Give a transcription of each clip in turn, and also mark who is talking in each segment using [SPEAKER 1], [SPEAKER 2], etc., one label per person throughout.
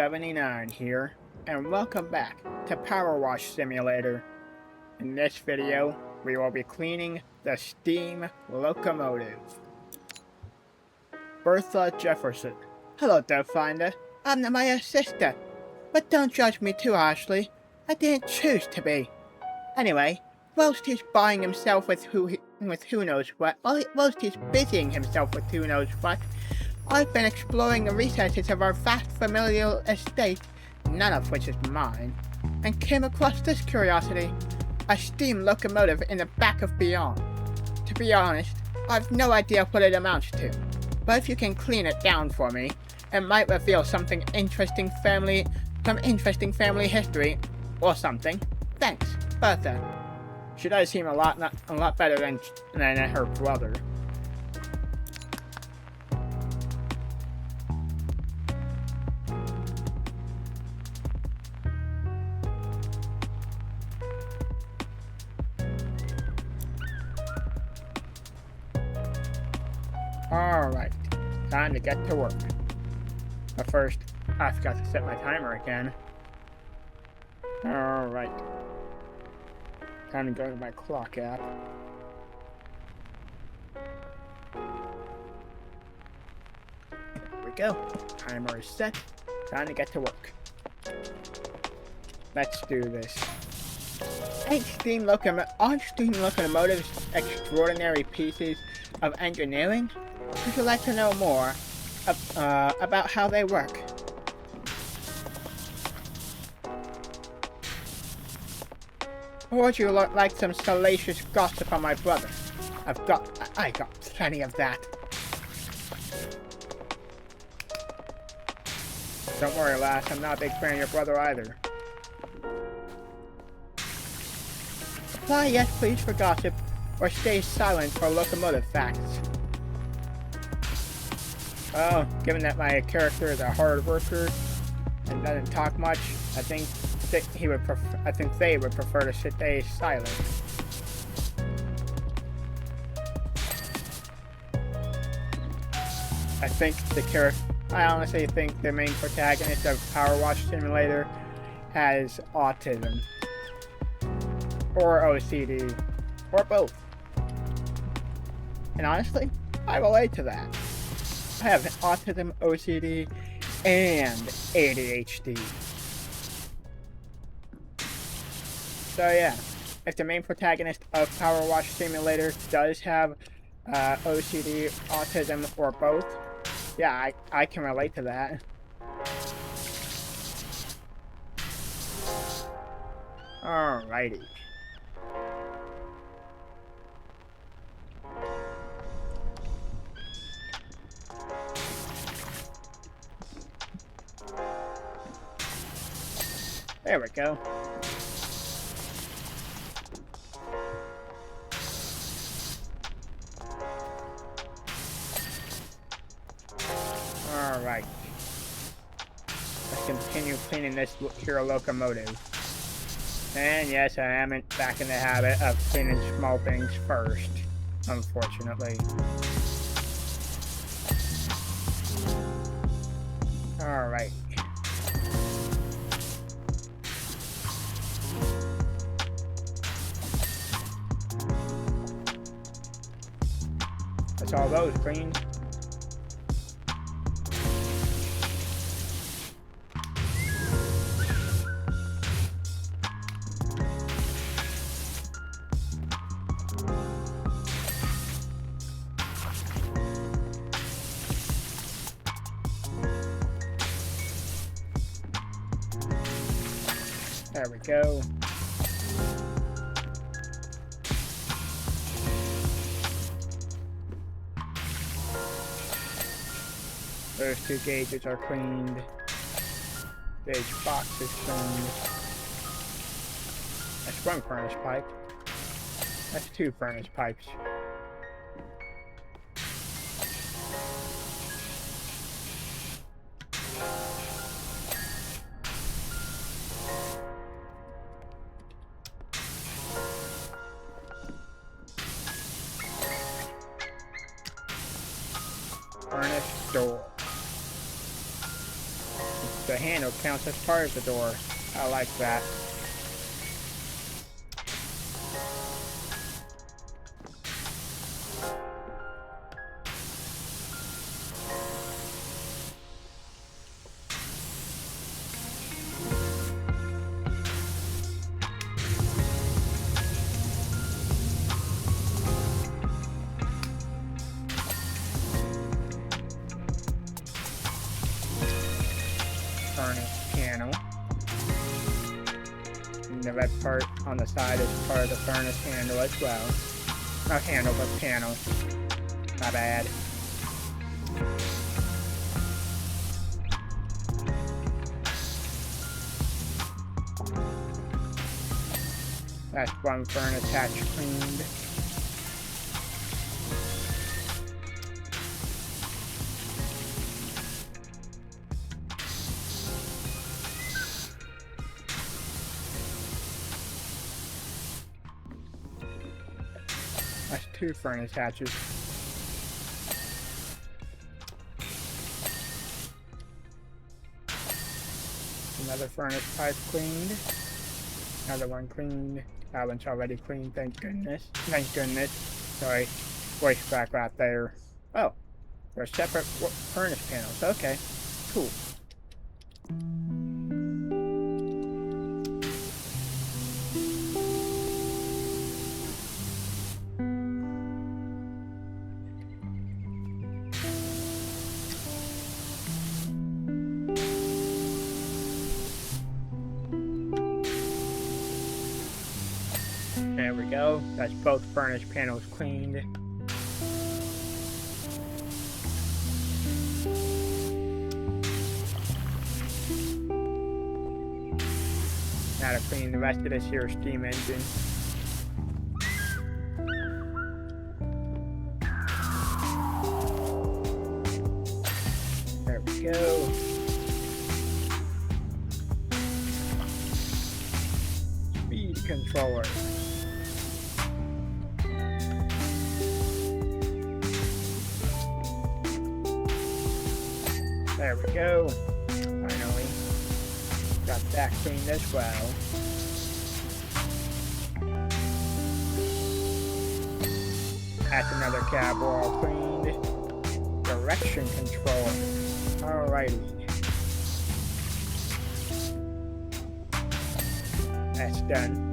[SPEAKER 1] 79 here, and welcome back to Powerwash Simulator. In this video, we will be cleaning the steam locomotive. Bertha Jefferson. Hello, Finder. I'm my assistant, but don't judge me too harshly. I didn't choose to be. Anyway, whilst he's buying himself with who knows what, whilst he's busying himself with who knows what, I've been exploring the recesses of our vast familial estate, none of which is mine, and came across this curiosity, a steam locomotive in the back of beyond. To be honest, I've no idea what it amounts to, but if you can clean it down for me, it might reveal some interesting family history, or something. Thanks, Bertha. She does seem a lot better than her brother. Alright, time to get to work. But first, I forgot to set my timer again. Alright. Time to go to my clock app. There we go. Timer is set. Time to get to work. Let's do this. Aren't steam locomotives extraordinary pieces of engineering? Would you like to know more about how they work? Or would you like some salacious gossip on my brother? I got plenty of that. Don't worry, lass, I'm not a big fan of your brother either. Apply yes please for gossip, or stay silent for locomotive facts. Oh, given that my character is a hard worker and doesn't talk much, I think they would prefer to stay silent. I honestly think the main protagonist of Powerwash Simulator has autism, or OCD, or both. And honestly, I relate to that. I have autism, OCD, and ADHD. So yeah, if the main protagonist of Powerwash Simulator does have OCD, autism, or both, yeah, I can relate to that. Alrighty. There we go. Alright. Let's continue cleaning this here locomotive. And yes, I am back in the habit of cleaning small things first, unfortunately. Alright. That's all those cleaned. There we go. Those two gauges are cleaned. Gauge box is cleaned. That's one furnace pipe. That's two furnace pipes. Furnace door. The handle counts as part of the door. I like that. Furnace panel. And the red part on the side is part of the furnace handle as well. Not handle, but panel. My bad. That's one furnace hatch cleaned. That's 2 furnace hatches. Another furnace pipe cleaned. Another one cleaned. That one's already cleaned, thank goodness. Thank goodness. Sorry. Voice crack right there. Oh. They're separate furnace panels. Okay. Cool. There we go. That's both furnace panels cleaned. Now to clean the rest of this here steam engine. There we go. Speed controller. There we go. Finally. Got that cleaned as well. That's another cab wall cleaned. Direction control. Alrighty. That's done.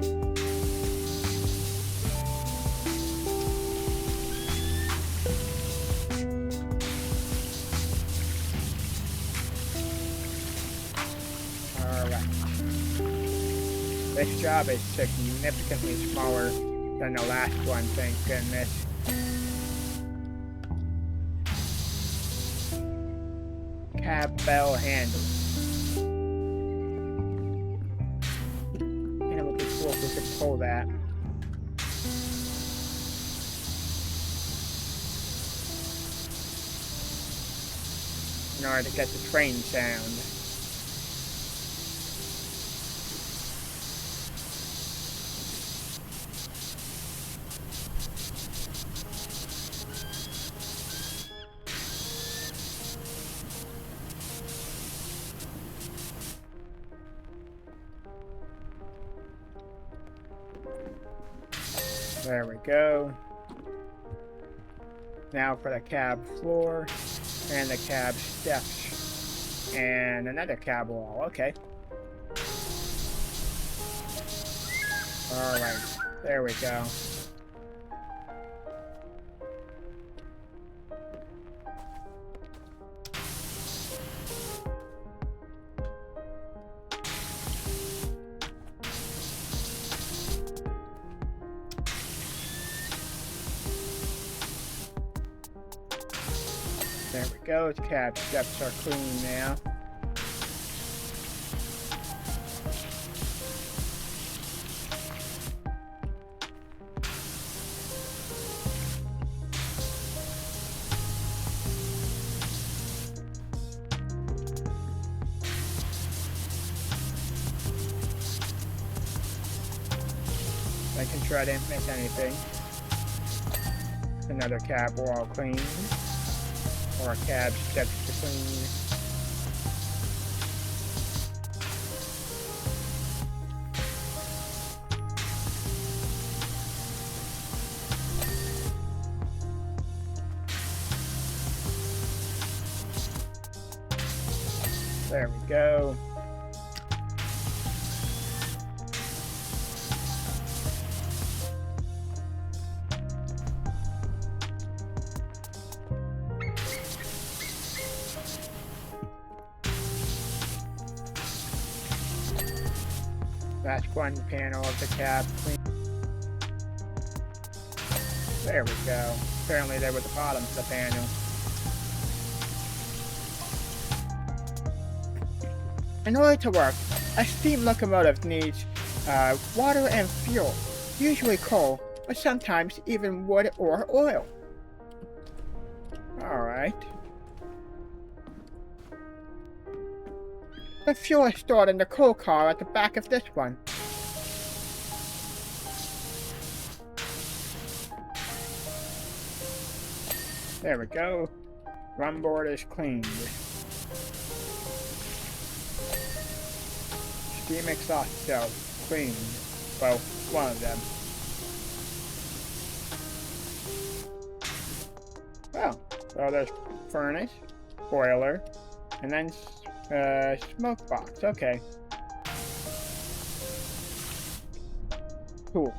[SPEAKER 1] This job is significantly smaller than the last one, thank goodness. Cab bell handle. And it would be cool if we could pull that. In order to get the train sound. There we go. Now for the cab floor and the cab steps and another cab wall. Okay. Alright, there we go. There we go, the cab steps are clean now. Making sure I didn't miss anything. Another cab wall clean. Or cab steps to clean. There we go. That's one panel of the cab clean. There we go. Apparently they were the bottom of the panel. In order to work, a steam locomotive needs water and fuel, usually coal, but sometimes even wood or oil. Alright. The fuel is stored in the coal car at the back of this one. There we go. Run board is cleaned. Steam exhaust cells cleaned. Well, one of them. Well, so there's furnace, boiler, and then smoke box. Okay. Cool.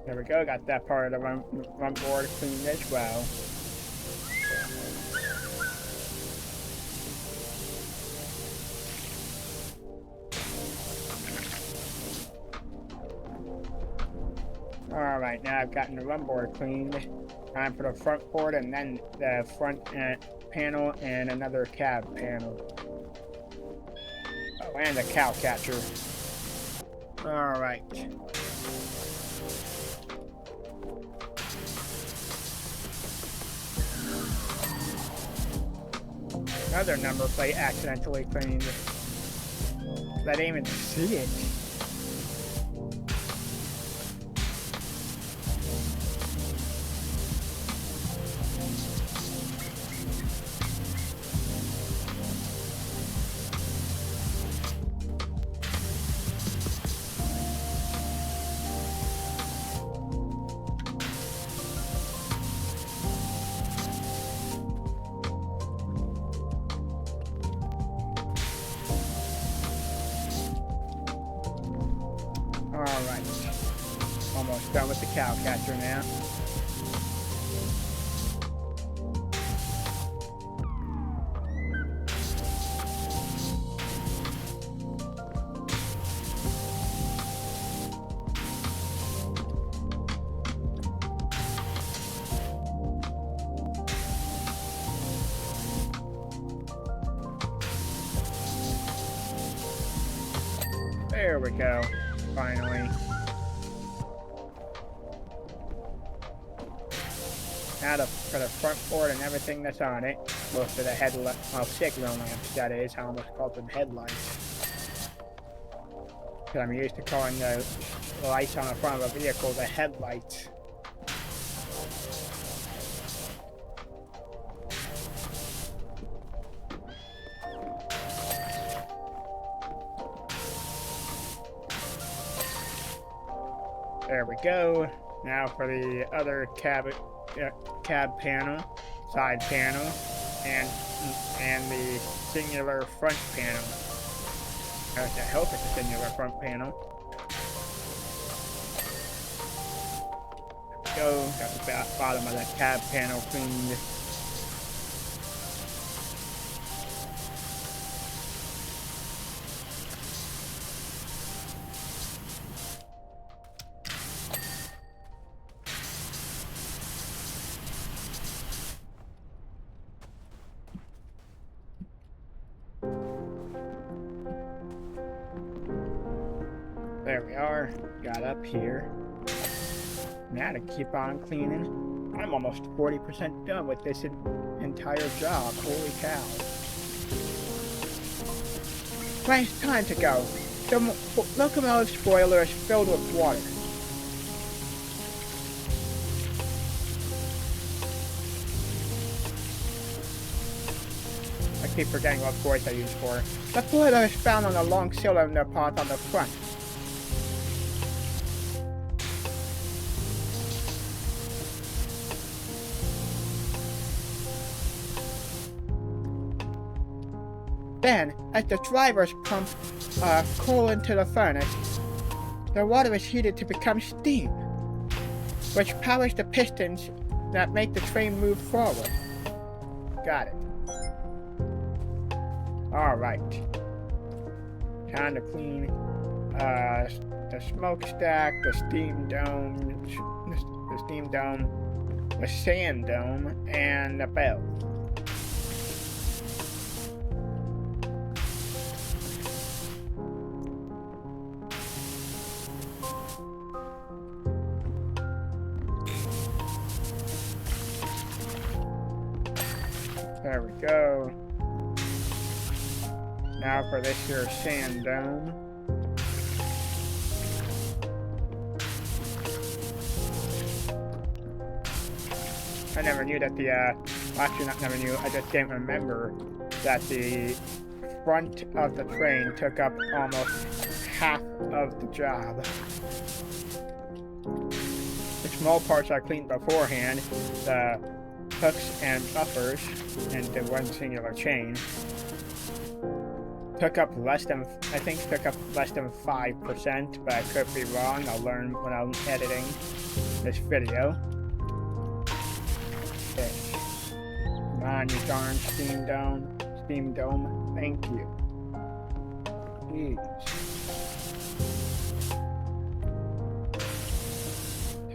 [SPEAKER 1] There we go, got that part of the run board cleaned as well. Alright, now I've gotten the run board cleaned. Time for the front board and then the front panel and another cab panel. Oh, and a cow catcher. Alright. Another number plate accidentally cleaned. I didn't even see it. Alright. Almost done with the cow catcher now. There we go. Finally. Now for the front board and everything that's on it. Most of the headlight, well, signal lamps, that is. I almost called them headlights. Because I'm used to calling the lights on the front of a vehicle the headlights. There we go. Now for the other cab panel, side panel, and the singular front panel. I hope it's a singular front panel. There we go. Got the bottom of the cab panel cleaned. There we are. Got up here. Now to keep on cleaning. I'm almost 40% done with this entire job. Holy cow. Right, it's time to go. The locomotive's boiler is filled with water. A keep forgetting what voice I use for. The boiler is found on the long cylinder part on the front. Then, as the drivers pump coal into the furnace, the water is heated to become steam, which powers the pistons that make the train move forward. Got it. Alright. Time to clean the smokestack, the steam dome, the sand dome, and the bell. There we go. Now for this here sand dome. I never knew that actually not never knew, I just didn't remember that the front of the train took up almost half of the job. The small parts I cleaned beforehand, the hooks and buffers into one singular chain, took up less than 5%, but I could be wrong. I'll learn when I'm editing this video. Okay. Come on, you darn steam dome. Thank you. Jeez.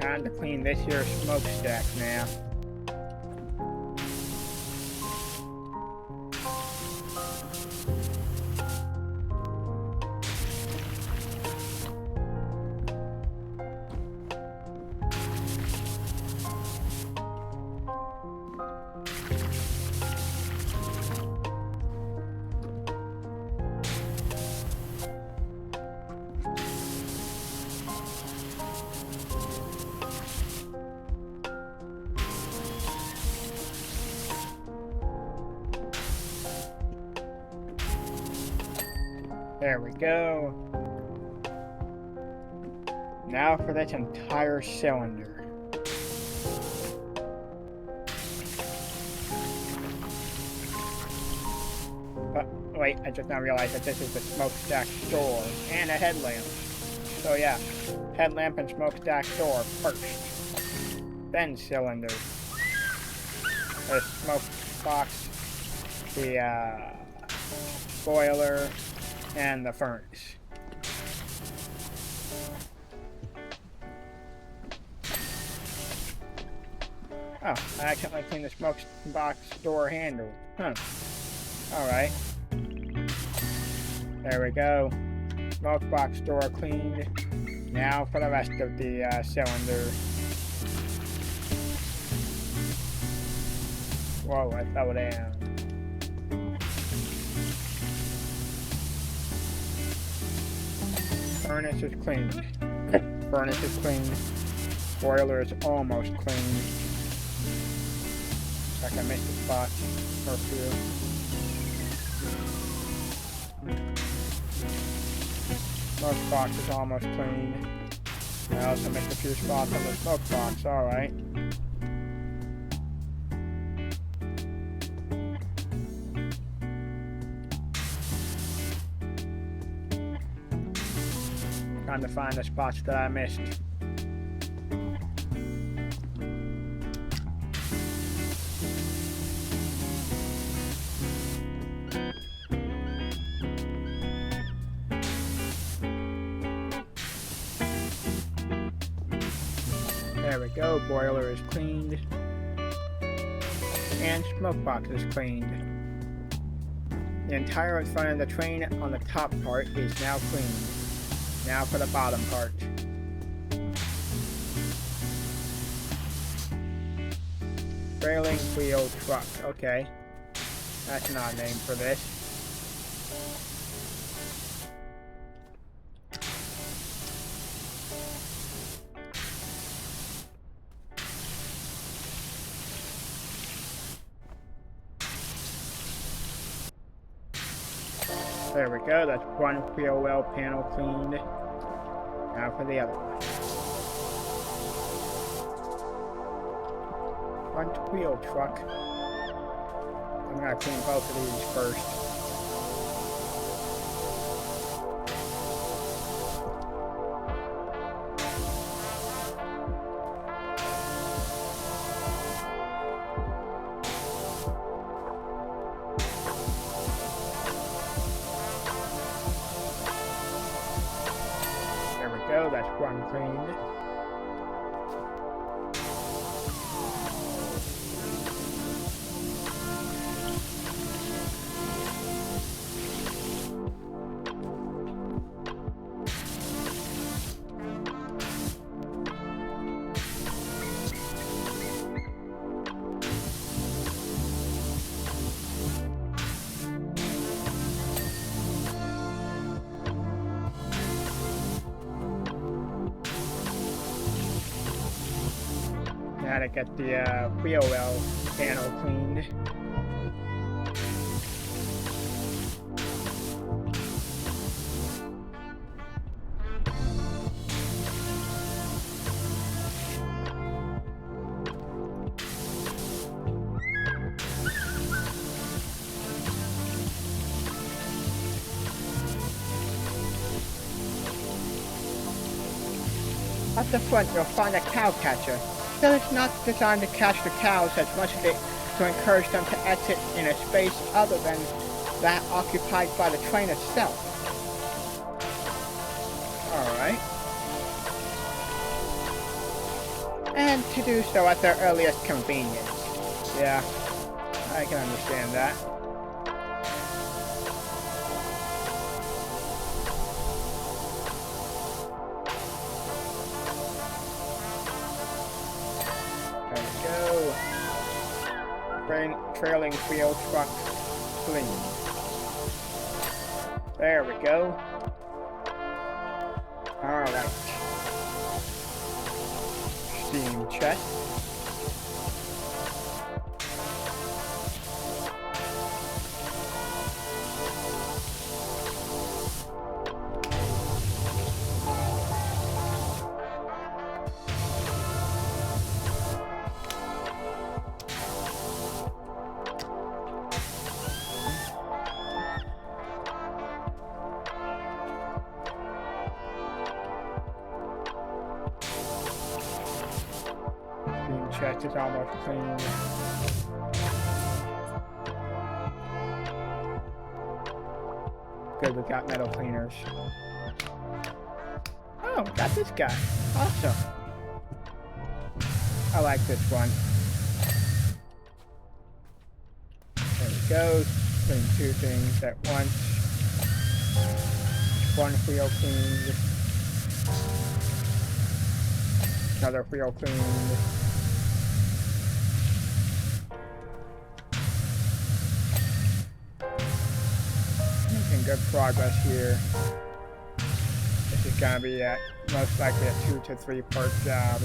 [SPEAKER 1] Time to clean this here smokestack now. There we go. Now for this entire cylinder. Wait, I just now realized that this is the smokestack door and a headlamp. So yeah, headlamp and smokestack door first. Then cylinder. The smoke box, the boiler, and the furnace. Oh, I accidentally cleaned the smoke box door handle. Huh. Alright. There we go. Smoke box door cleaned. Now for the rest of the cylinder. Whoa, I fell down. Furnace is cleaned. Furnace is cleaned. Boiler is almost cleaned. Looks like I missed a spot or two. Smoke box is almost cleaned. I also missed a few spots on the smoke box. Alright. Trying to find the spots that I missed. There we go, boiler is cleaned. And smoke box is cleaned. The entire front of the train on the top part is now cleaned. Now for the bottom part. Trailing wheel truck. Okay. That's not a name for this. There we go, that's one wheel well panel cleaned. Now for the other one. Front wheel truck. I'm gonna clean both of these first. There we go, that's one cleaned. Now to get the wheel well panel cleaned. At the front, you'll find a cow catcher. Though it's not designed to catch the cows as much as to encourage them to exit in a space other than that occupied by the train itself. Alright. And to do so at their earliest convenience. Yeah, I can understand that. Trailing wheel truck clean. There we go. Alright. Steam chest. Chest is almost clean. Good, we got metal cleaners. Oh, got this guy. Awesome. I like this one. There we go. Clean two things at once. One wheel cleaned. Another wheel cleaned. Good progress here. This is gonna be most likely a 2 to 3 part job.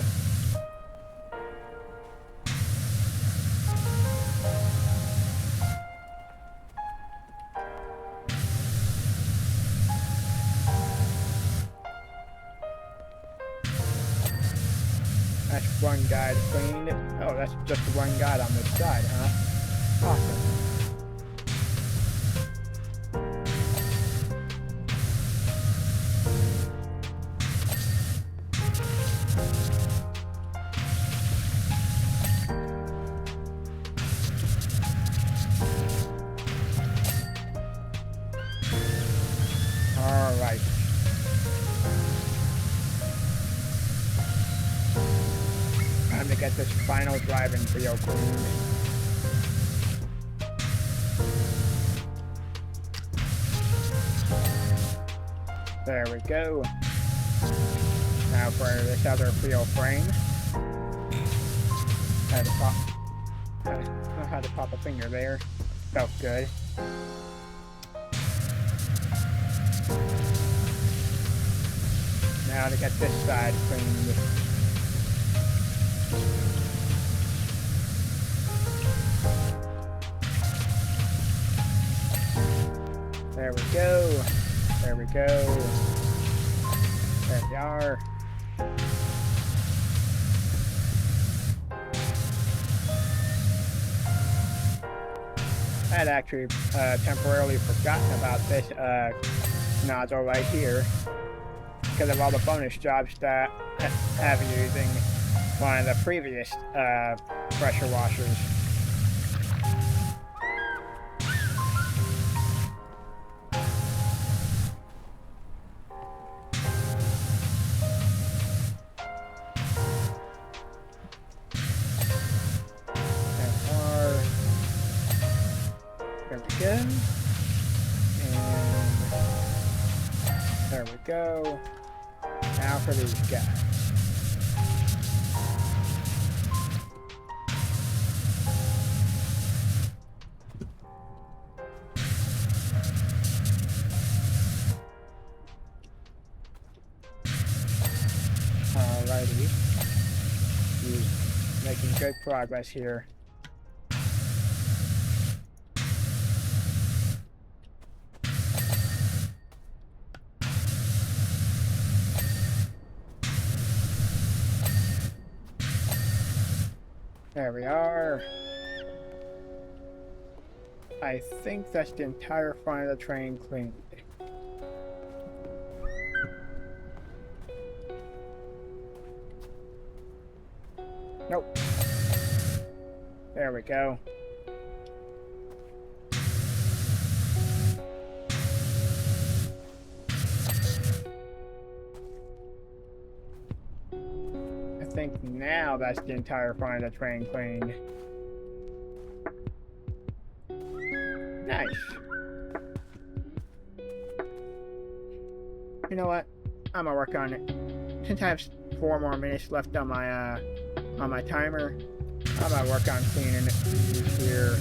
[SPEAKER 1] That's one guide cleaned. Oh, that's just one guide on this side, huh? Awesome. Alright. Time to get this final driving wheel cleaned. There we go. Now for this other wheel frame. I don't know how to pop a finger there. Felt good. Now to get this side cleaned. There we go. There we go. There we are. I had actually temporarily forgotten about this nozzle right here because of all the bonus jobs that I have using one of the previous pressure washers. There we go. Now for these guys. Alrighty. He's making good progress here. There we are. I think that's the entire front of the train cleaned. Nope. There we go. I think now that's the entire front of the train cleaned. Nice. You know what? I'm gonna work on it. Since I have 4 more minutes left on my timer, I'm gonna work on cleaning these here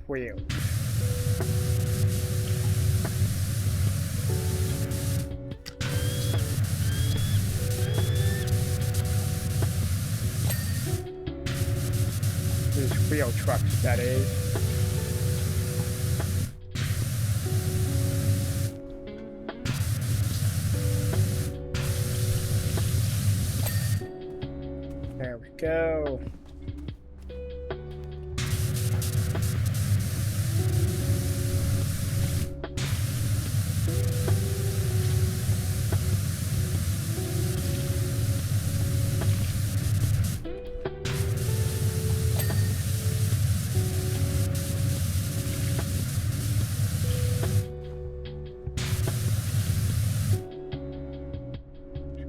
[SPEAKER 1] wheels. These wheel trucks, that is. There we go.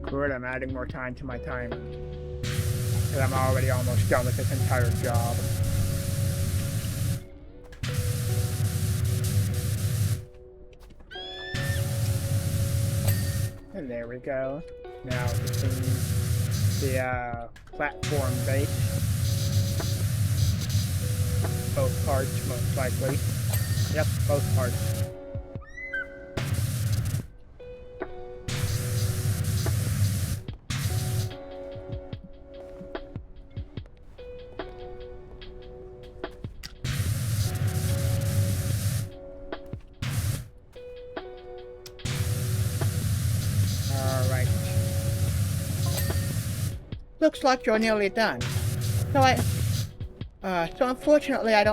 [SPEAKER 1] Good, I'm adding more time to my timer. Because I'm already almost done with this entire job. And there we go. Now between the platform base. Both parts, most likely. Yep, both parts. Looks like you're nearly done. So unfortunately I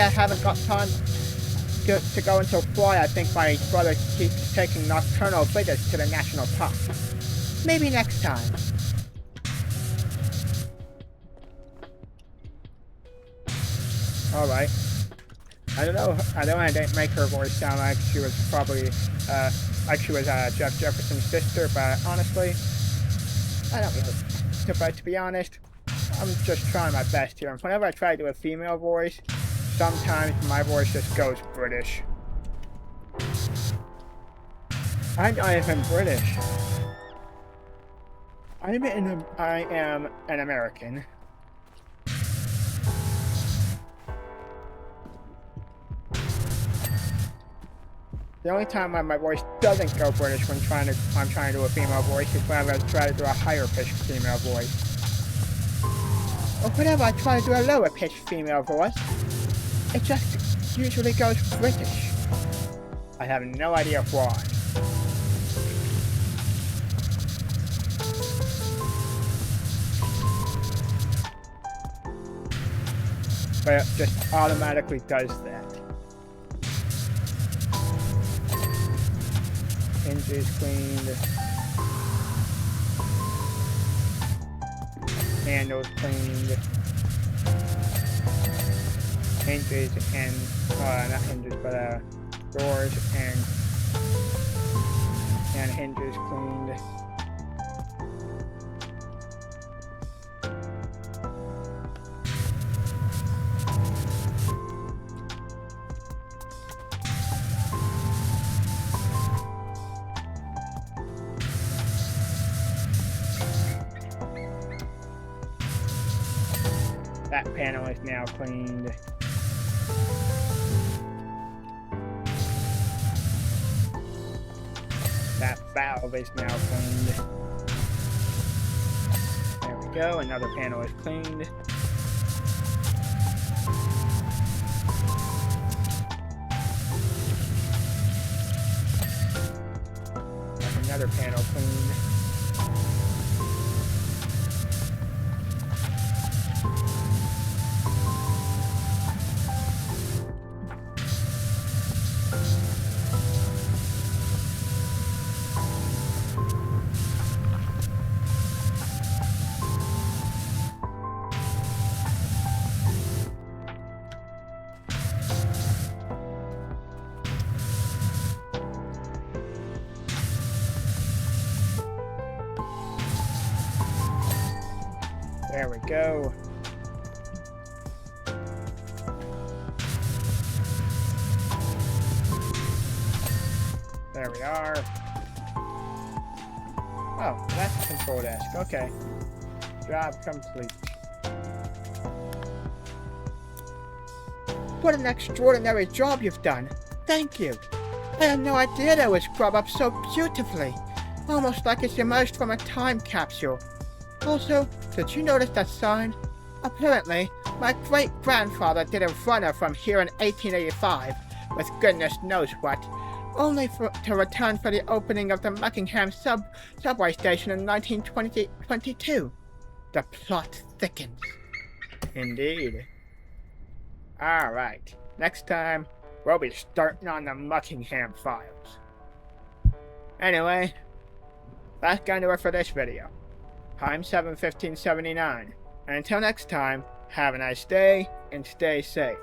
[SPEAKER 1] haven't got time to go until Friday. I think my brother keeps taking nocturnal visits to the national park. Maybe next time. Alright. I didn't make her voice sound like she was probably, Jeff Jefferson's sister, but honestly, I don't really. But to be honest, I'm just trying my best here. And whenever I try to do a female voice, sometimes my voice just goes British. I'm not even British. I am an American. The only time when my voice doesn't go British when I'm trying to do a female voice is whenever I try to do a higher pitched female voice. Or whenever I try to do a lower pitched female voice, it just usually goes British. I have no idea why. But it just automatically does that. Hinges cleaned. Handles cleaned. Hinges and, not hinges, but doors and hinges cleaned. That panel is now cleaned. That valve is now cleaned. There we go, another panel is cleaned. That's another panel cleaned. There we go. There we are. Oh, that's the control desk. Okay. Job complete. What an extraordinary job you've done. Thank you. I had no idea that was scrubbed up so beautifully. Almost like it's emerged from a time capsule. Also, did you notice that sign? Apparently, my great-grandfather did a runner from here in 1885, with goodness knows what, only to return for the opening of the Buckingham subway station in 1922. The plot thickens. Indeed. Alright, next time, we'll be starting on the Buckingham files. Anyway, that's going to do it for this video. I'm 71579, and until next time, have a nice day and stay safe.